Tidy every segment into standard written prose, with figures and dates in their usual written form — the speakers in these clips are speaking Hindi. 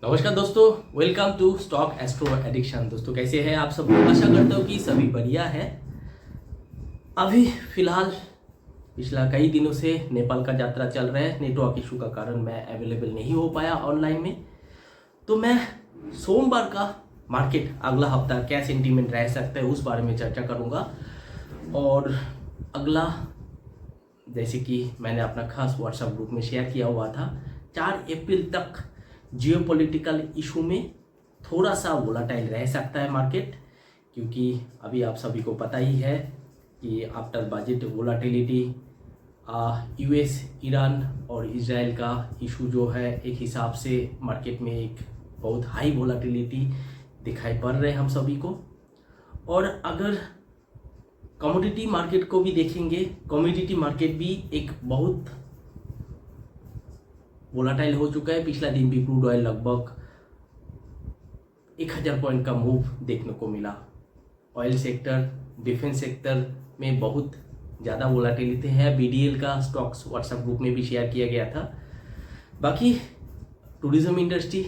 नमस्कार दोस्तों, welcome to stock astro addiction. दोस्तों कैसे हैं आप सब? आशा करता हूँ कि सभी बढ़िया है। अभी फिलहाल पिछला कई दिनों से नेपाल का यात्रा चल रहा है। नेटवर्क इशू का कारण मैं अवेलेबल नहीं हो पाया ऑनलाइन में। तो मैं सोमवार का मार्केट अगला हफ्ता क्या सेंटीमेंट रह सकता है उस बारे में चर्चा करूँगा। और अगला, जैसे कि मैंने अपना खास व्हाट्सएप ग्रुप में शेयर किया हुआ था, 4 अप्रैल तक जियोपॉलिटिकल इशू में थोड़ा सा वोलाटाइल रह सकता है मार्केट, क्योंकि अभी आप सभी को पता ही है कि after budget volatility US, Iran और इजराइल का इशू जो है, एक हिसाब से मार्केट में एक बहुत हाई वोलाटिलिटी दिखाई पड़ रहे हैं हम सभी को। और अगर कमोडिटी मार्केट को भी देखेंगे, कमोडिटी मार्केट भी एक बहुत वोलाटाइल हो चुका है। पिछला दिन भी क्रूड ऑयल लगभग 1000 पॉइंट का मूव देखने को मिला। ऑयल सेक्टर, डिफेंस सेक्टर में बहुत ज़्यादा वोलाटिलिटी है। बीडीएल का स्टॉक्स व्हाट्सएप ग्रुप में भी शेयर किया गया था। बाकी टूरिज्म इंडस्ट्री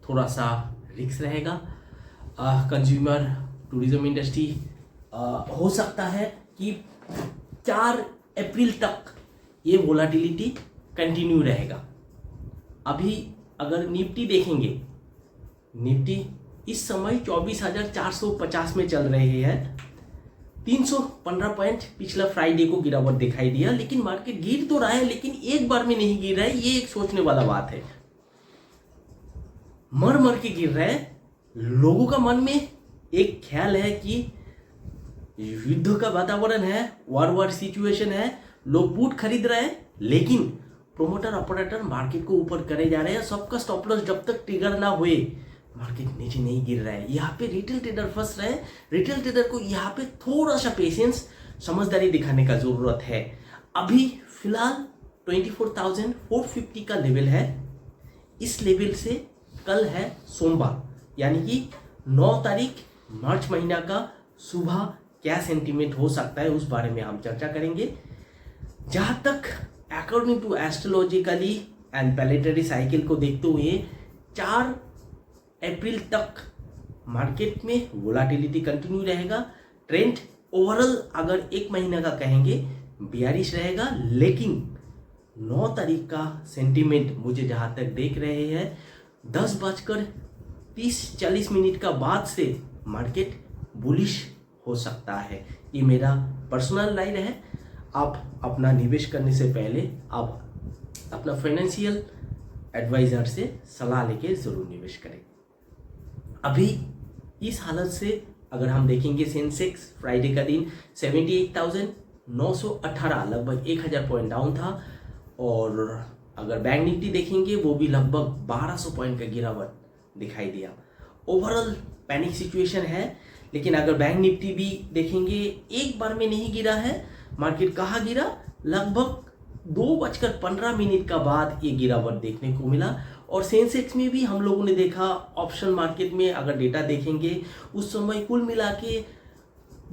थोड़ा सा रिस्क रहेगा। कंज्यूमर टूरिज्म इंडस्ट्री हो सकता है कि 4 अप्रैल तक ये वोलाटिलिटी कंटिन्यू रहेगा। अभी अगर निफ्टी देखेंगे, निफ्टी इस समय 24,450 में चल रहे हैं। 315 पॉइंट पिछला फ्राइडे को गिरावट दिखाई दिया, लेकिन मार्केट गिर तो रहा है, लेकिन एक बार में नहीं गिर रहा है। ये एक सोचने वाला बात है। मर मर के गिर रहा है। लोगों का मन में एक ख्याल है कि युद्ध का वातावरण है, वार सिचुएशन है, लोग पुट खरीद रहे हैं, लेकिन प्रोमोटर ऑपरेटर मार्केट को ऊपर करे जा रहे हैं। सबका स्टॉप लॉस जब तक ट्रिगर ना हुए मार्केट नीचे नहीं गिर रहा है। यहाँ पे रिटेल ट्रेडर फंस रहे हैं। रिटेल ट्रेडर को यहाँ पे थोड़ा सा पेशेंस, समझदारी दिखाने का जरूरत है। अभी फिलहाल 24,450 का लेवल है। इस लेवल से कल है सोमवार, यानी कि 9 तारीख मार्च महीना का सुबह क्या सेंटीमेंट हो सकता है उस बारे में हम चर्चा करेंगे। जहाँ तक according to astrologically and planetary cycle को देखते हुए 4 अप्रैल तक मार्केट में वोलाटिलिटी कंटिन्यू रहेगा। ट्रेंड ओवरऑल अगर एक महीना का कहेंगे बेयरिश रहेगा, लेकिन 9 तारीख का सेंटीमेंट मुझे जहाँ तक देख रहे हैं 10:30-40 का बाद से मार्केट बुलिश हो सकता है। ये मेरा पर्सनल राय है। आप अपना निवेश करने से पहले आप अपना फाइनेंशियल एडवाइज़र से सलाह लेके ज़रूर निवेश करें। अभी इस हालत से अगर हम देखेंगे, सेंसेक्स फ्राइडे का दिन 78,918, लगभग 1000 पॉइंट डाउन था। और अगर बैंक निफ्टी देखेंगे, वो भी लगभग 1200 पॉइंट का गिरावट दिखाई दिया। ओवरऑल पैनिक सिचुएशन है, लेकिन अगर बैंक निफ्टी भी देखेंगे, एक बार में नहीं गिरा है। मार्केट कहाँ गिरा? लगभग 2:15 का बाद ये गिरावट देखने को मिला। और सेंसेक्स में भी हम लोगों ने देखा, ऑप्शन मार्केट में अगर डेटा देखेंगे, उस समय कुल मिला के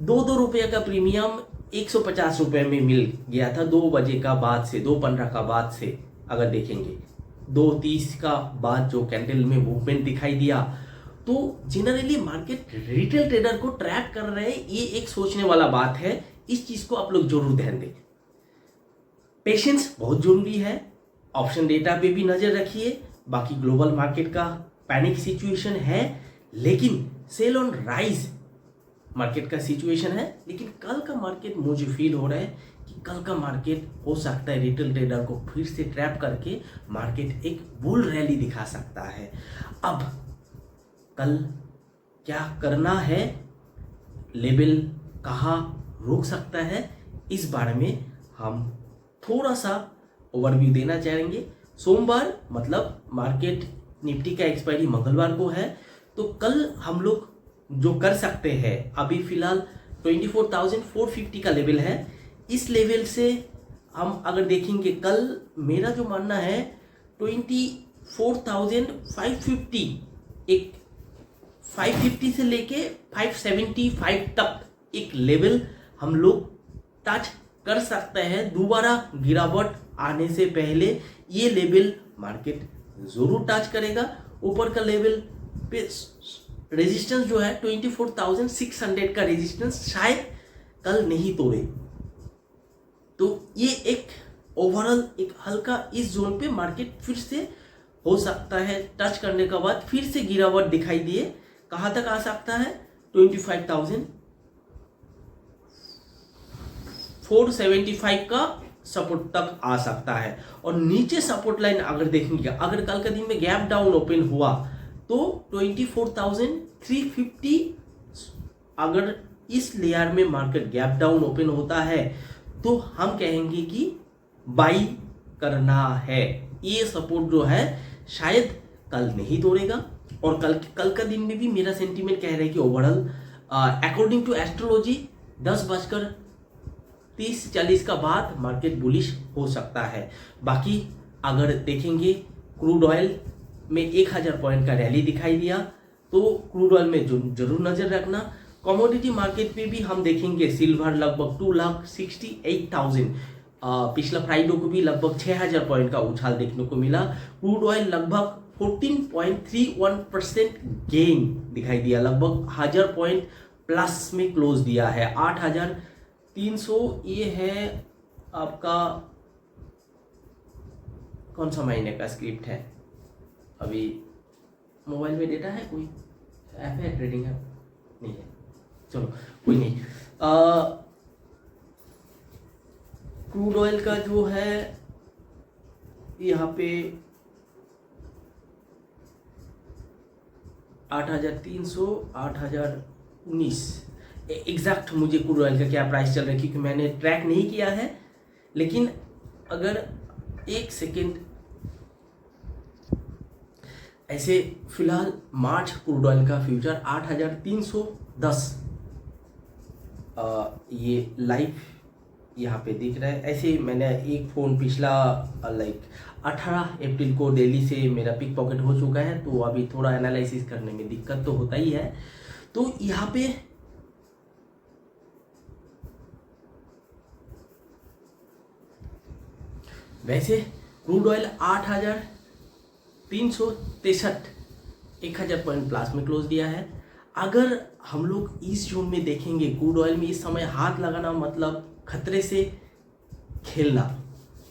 2-2 रुपये का प्रीमियम 150 रुपये में मिल गया था 2 बजे का बाद से, 2:15 का बाद से अगर देखेंगे। 2:30 का बाद जो कैंडल में मूवमेंट दिखाई दिया, तो जनरली मार्केट रिटेल ट्रेडर को ट्रैप कर रहे हैं। ये एक सोचने वाला बात है। इस चीज को आप लोग जरूर ध्यान दें। पेशेंस बहुत जरूरी है। ऑप्शन डेटा पे भी नजर रखिए। बाकी ग्लोबल मार्केट का पैनिक सिचुएशन है, लेकिन सेल ऑन राइज मार्केट का सिचुएशन है। लेकिन कल का मार्केट मुझे फील हो रहा है कि कल का मार्केट हो सकता है रिटेल ट्रेडर को फिर से ट्रैप करके मार्केट एक बुल रैली दिखा सकता है। अब कल क्या करना है, लेवल कहाँ रोक सकता है, इस बारे में हम थोड़ा सा ओवरव्यू देना चाहेंगे। सोमवार मतलब मार्केट निफ्टी का एक्सपायरी मंगलवार को है, तो कल हम लोग जो कर सकते हैं, अभी फिलहाल 24,450 का लेवल है। इस लेवल से हम अगर देखेंगे, कल मेरा जो मानना है 24,550, एक 550 से लेके 575 तक एक लेवल हम लोग टच कर सकते हैं। दोबारा गिरावट आने से पहले ये लेवल मार्केट जरूर टच करेगा। ऊपर का लेवल पे रेजिस्टेंस जो है 24,600 का रेजिस्टेंस शायद कल नहीं तोड़े। तो ये एक ओवरऑल एक हल्का इस जोन पे मार्केट फिर से हो सकता है टच करने के बाद फिर से गिरावट दिखाई दिए। कहाँ तक आ सकता है? 25,475 का सपोर्ट तक आ सकता है। और नीचे सपोर्ट लाइन अगर देखेंगे, अगर कल के दिन में गैप डाउन ओपन हुआ तो 24,350 अगर इस लेयर में मार्केट गैप डाउन ओपन होता है तो हम कहेंगे कि बाई करना है। ये सपोर्ट जो है शायद कल नहीं तोड़ेगा। और कल का दिन में भी मेरा सेंटीमेंट कह रहा है कि ओवरऑल अकॉर्डिंग टू एस्ट्रोलॉजी 10:30-40 का बाद मार्केट बुलिश हो सकता है। बाकी अगर देखेंगे क्रूड ऑयल में 1000 पॉइंट का रैली दिखाई दिया तो क्रूड ऑयल में जरूर नजर रखना। कमोडिटी मार्केट पे भी हम देखेंगे सिल्वर लगभग 2,68,000, पिछला फ्राइडे को भी लगभग 6000 पॉइंट का उछाल देखने को मिला। क्रूड ऑयल लगभग 14.31% गेन दिखाई दिया, लगभग 1000 पॉइंट प्लस में क्लोज दिया है। 8,300 ये है आपका कौन सा महीने का स्क्रिप्ट है? अभी मोबाइल में डेटा है, कोई ऐप है, ट्रेडिंग ऐप नहीं है, चलो कोई नहीं। क्रूड ऑयल का जो है यहाँ पे 8,300, 8,019 एग्जैक्ट मुझे क्रूड ऑयल का क्या प्राइस चल रहा है क्योंकि मैंने ट्रैक नहीं किया है। लेकिन अगर एक सेकेंड ऐसे फिलहाल मार्च क्रूड ऑयल का फ्यूचर 8,310 ये लाइव यहाँ पे दिख रहा है। ऐसे मैंने एक फ़ोन पिछला 18 अप्रैल को दिल्ली से मेरा पिक पॉकेट हो चुका है, तो अभी थोड़ा एनालिसिस करने में दिक्कत तो होता ही है। तो यहाँ पे वैसे क्रूड ऑयल 8,363 1000 पॉइंट प्लस में क्लोज दिया है। अगर हम लोग इस जोन में देखेंगे क्रूड ऑयल में इस समय हाथ लगाना मतलब खतरे से खेलना।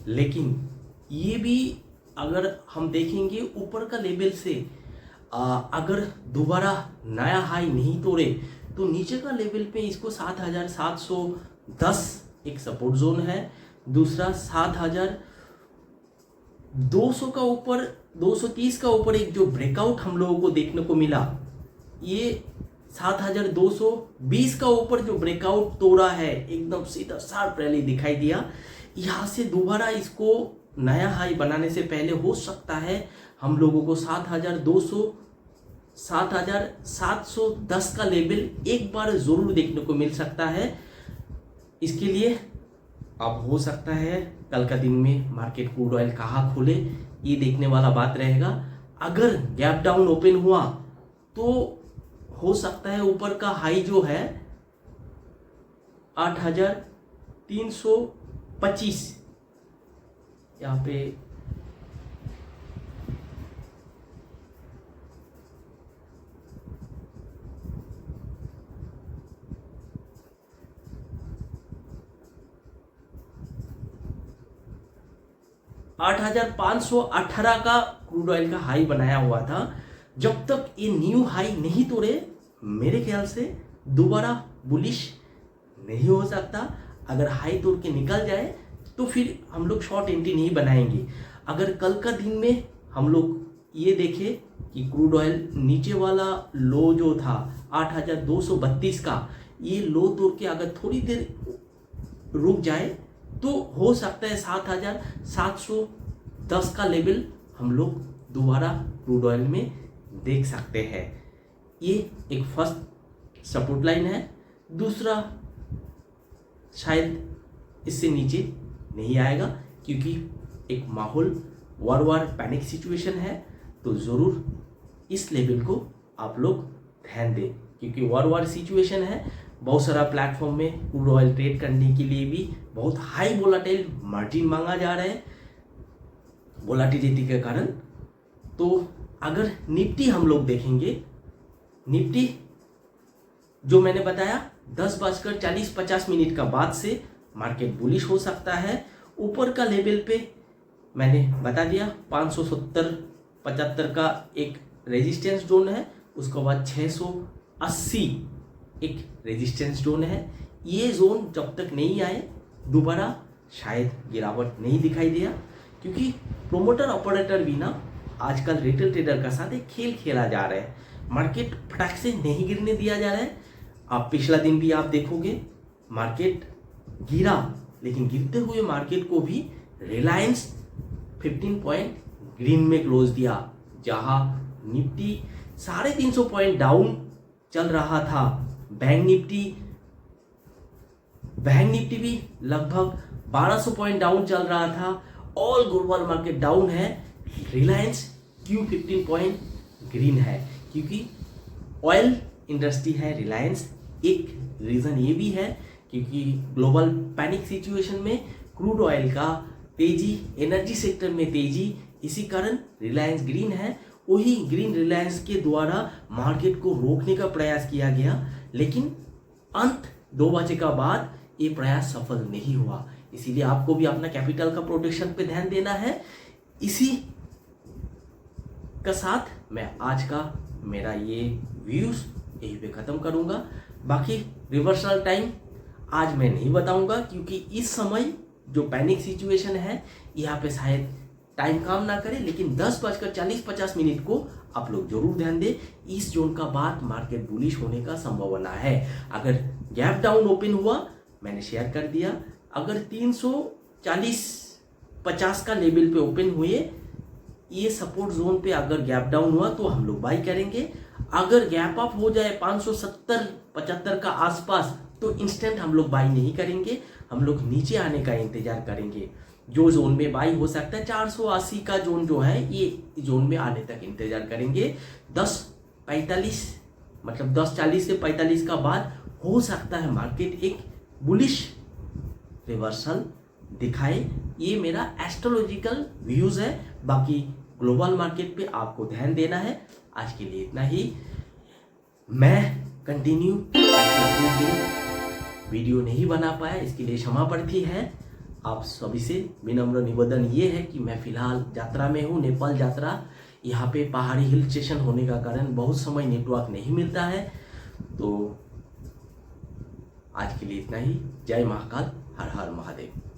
लेकिन ये भी अगर हम देखेंगे ऊपर का लेवल से अगर दोबारा नया हाई नहीं तोड़े तो नीचे का लेवल पे इसको 7,710 एक सपोर्ट जोन है। दूसरा 7,200 का ऊपर 230 का ऊपर एक जो ब्रेकआउट हम लोगों को देखने को मिला, ये 7,220 का ऊपर जो ब्रेकआउट तोड़ा है, एकदम सीधा शार्प रैली दिखाई दिया। यहाँ से दोबारा इसको नया हाई बनाने से पहले हो सकता है हम लोगों को 7,200 7,710 का लेवल एक बार जरूर देखने को मिल सकता है। इसके लिए अब हो सकता है कल का दिन में मार्केट क्रूड ऑयल कहाँ खुले ये देखने वाला बात रहेगा। अगर गैप डाउन ओपन हुआ तो हो सकता है ऊपर का हाई जो है 8,325 यहाँ पे 8,518 का क्रूड ऑयल का हाई बनाया हुआ था। जब तक ये न्यू हाई नहीं तोड़े मेरे ख्याल से दोबारा बुलिश नहीं हो सकता। अगर हाई तोड़ के निकल जाए तो फिर हम लोग शॉर्ट एंट्री नहीं बनाएंगे। अगर कल का दिन में हम लोग ये देखें कि क्रूड ऑयल नीचे वाला लो जो था 8,232 का, ये लो तोड़ के अगर थोड़ी देर रुक जाए तो हो सकता है 7,710 का लेवल हम लोग दोबारा क्रूड ऑयल में देख सकते हैं। ये एक फर्स्ट सपोर्ट लाइन है। दूसरा शायद इससे नीचे नहीं आएगा क्योंकि एक माहौल वार पैनिक सिचुएशन है, तो ज़रूर इस लेवल को आप लोग ध्यान दें क्योंकि वार सिचुएशन है। बहुत सारा प्लेटफॉर्म में क्रूड ऑयल ट्रेड करने के लिए भी बहुत हाई वोलाटाइल मार्जिन मांगा जा रहा है वोलाटिलिटी के कारण। तो अगर निफ्टी हम लोग देखेंगे, निफ्टी जो मैंने बताया 10:40-50 का बाद से मार्केट बुलिश हो सकता है। ऊपर का लेवल पे मैंने बता दिया 570-75 का एक रेजिस्टेंस जोन है, उसके बाद 680 एक रेजिस्टेंस जोन है। ये जोन जब तक नहीं आए दोबारा शायद गिरावट नहीं दिखाई दिया, क्योंकि प्रोमोटर ऑपरेटर भी ना आजकल रिटेल ट्रेडर का साथ एक खेल खेला जा रहा है। मार्केट फटाक से नहीं गिरने दिया जा रहा है। आप पिछला दिन भी आप देखोगे मार्केट गिरा, लेकिन गिरते हुए मार्केट को भी रिलायंस 15 पॉइंट ग्रीन में क्लोज दिया, जहां निफ्टी 350 पॉइंट डाउन चल रहा था। बैंक निफ्टी भी लगभग 1200 पॉइंट डाउन चल रहा था। ऑल ग्लोबल मार्केट डाउन है। रिलायंस क्यों 15 पॉइंट ग्रीन है? क्योंकि ऑयल इंडस्ट्री है रिलायंस। एक रीज़न ये भी है क्योंकि ग्लोबल पैनिक सिचुएशन में क्रूड ऑयल का तेजी, एनर्जी सेक्टर में तेजी, इसी कारण रिलायंस ग्रीन है। वही ग्रीन रिलायंस के द्वारा मार्केट को रोकने का प्रयास किया गया, लेकिन अंत 2 बजे का बाद ये प्रयास सफल नहीं हुआ। इसीलिए आपको भी अपना कैपिटल का प्रोटेक्शन पे ध्यान देना है। इसी का साथ मैं आज का मेरा ये व्यूज यही पे ख़त्म करूँगा। बाकी रिवर्सल टाइम आज मैं नहीं बताऊंगा, क्योंकि इस समय जो पैनिक सिचुएशन है यहाँ पे शायद टाइम काम ना करे, लेकिन 10:40-50 को आप लोग जरूर ध्यान दें। इस जोन का बाद मार्केट बुलिश होने का संभावना है। अगर गैप डाउन ओपन हुआ, मैंने शेयर कर दिया, अगर 340-50 का लेवल पे ओपन हुए, ये सपोर्ट जोन पे अगर गैप डाउन हुआ तो हम लोग बाई करेंगे। अगर गैप अप हो जाए 570-75 का आसपास, तो इंस्टेंट हम लोग बाई नहीं करेंगे, हम लोग नीचे आने का इंतजार करेंगे। जो जोन में बाई हो सकता है 480 का जोन जो है, ये जोन में आने तक इंतजार करेंगे। 10:45 मतलब 10:40 से 45 का बाद हो सकता है मार्केट एक बुलिश रिवर्सल दिखाए। ये मेरा एस्ट्रोलॉजिकल व्यूज है। बाकी ग्लोबल मार्केट पे आपको ध्यान देना है। आज के लिए इतना ही। मैं कंटिन्यू वीडियो नहीं बना पाया, इसके लिए क्षमा प्रार्थी है। आप सभी से विनम्र निवेदन ये है कि मैं फिलहाल यात्रा में हूँ, नेपाल यात्रा। यहाँ पे पहाड़ी हिल स्टेशन होने का कारण बहुत समय नेटवर्क नहीं मिलता है। तो आज के लिए इतना ही। जय महाकाल, हर हर महादेव।